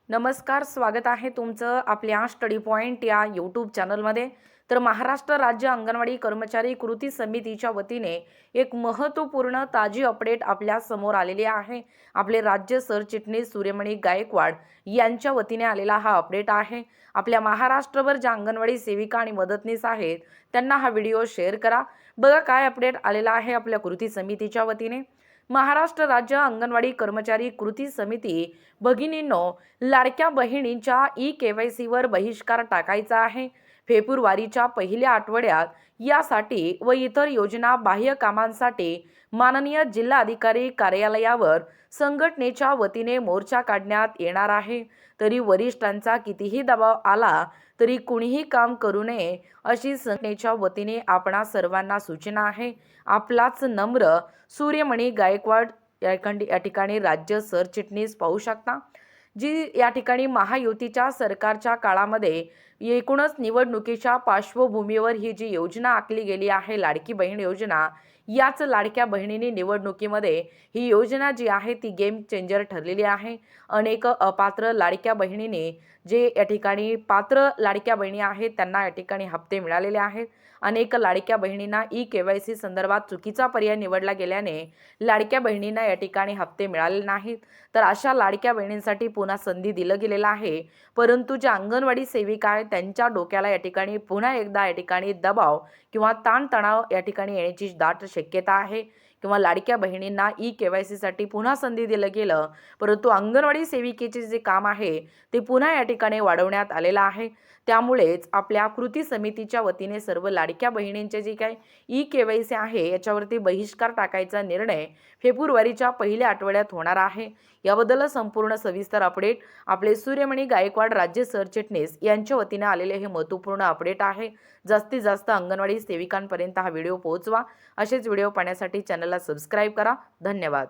नमस्कार, स्वागत आहे तुमचं आपल्या स्टडी पॉइंट या यूट्यूब चॅनलमध्ये. तर महाराष्ट्र राज्य अंगणवाडी कर्मचारी कृती समितीच्या वतीने एक महत्त्वपूर्ण ताजी अपडेट आपल्या समोर आलेली आहे. आपले राज्य सरचिटणीस सूर्यमणी गायकवाड यांच्या वतीने आलेला हा अपडेट आहे. आपल्या महाराष्ट्रभर ज्या अंगणवाडी सेविका आणि मदतनीस आहेत त्यांना हा व्हिडिओ शेअर करा. बघा काय अपडेट आलेला आहे आपल्या कृती समितीच्या वतीने. महाराष्ट्र राज्य अंगणवाडी कर्मचारी कृती समिती भगिनींनो, लाडक्या बहिणींच्या ई-केवायसी वर बहिष्कार टाकायचा आहे. फेब्रुवारीच्या पहिल्या आठवड्यात यासाठी व इतर योजना बाह्य कामांसाठी माननीय जिल्हाधिकारी कार्यालयावर संघटनेच्या वतीने मोर्चा काढण्यात येणार आहे. तरी वरिष्ठांचा कितीही दबाव आला तरी कुणीही काम करू नये अशी संघटनेच्या वतीने आपणा सर्वांना सूचना आहे. आपलाच नम्र सूर्यमणी गायकवाड या ठिकाणी राज्य सरचिटणीस पाहू शकता, जी या ठिकाणी महायुतीच्या सरकारच्या काळामध्ये एकूणच निवडणुकीच्या पार्श्वभूमीवर ही जी योजना आखली गेली आहे लाडकी बहीण योजना, याच लाडक्या बहिणींनी निवडणुकीमध्ये ही योजना जी आहे ती गेम चेंजर ठरलेली आहे. अनेक अपात्र लाडक्या बहिणींनी जे या ठिकाणी पात्र लाडक्या बहिणी आहेत त्यांना या ठिकाणी हप्ते मिळालेले आहेत. अनेक लाडक्या बहिणींना ई-केवायसी संदर्भात चुकीचा पर्याय निवडला गेल्याने लाडक्या बहिणींना या ठिकाणी हप्ते मिळाले नाहीत. तर अशा लाडक्या बहिणींसाठी पुन्हा संधी दिलं गेलेलं आहे. परंतु ज्या अंगणवाडी सेविका आहेत त्यांच्या डोक्याला या ठिकाणी पुन्हा एकदा या ठिकाणी दबाव किंवा ताणतणाव या ठिकाणी येण्याची दाट शक्यता आहे. किंवा लाडक्या बहिणींना ई-केवायसी साठी पुन्हा संधी दिलं गेलं, परंतु अंगणवाडी सेविकेचे जे काम आहे ते पुन्हा या ठिकाणी वाढवण्यात आलेलं आहे. त्यामुळेच आपल्या कृती समितीच्या वतीने सर्व लाडक्या बहिणींचे जे काही ई-केवायसी आहे याच्यावरती बहिष्कार टाकायचा निर्णय फेब्रुवारीच्या पहिल्या आठवड्यात होणार आहे. याबद्दल संपूर्ण सविस्तर अपडेट आपले सूर्यमणी गायकवाड राज्य सरचिटणीस यांच्या वतीने आलेले हे महत्त्वपूर्ण अपडेट आहे. जास्तीत जास्त अंगणवाडी सेविकांपर्यंत हा व्हिडिओ पोहोचवा. असेच व्हिडिओ पाहण्यासाठी चॅनलला सबस्क्राईब करा. धन्यवाद.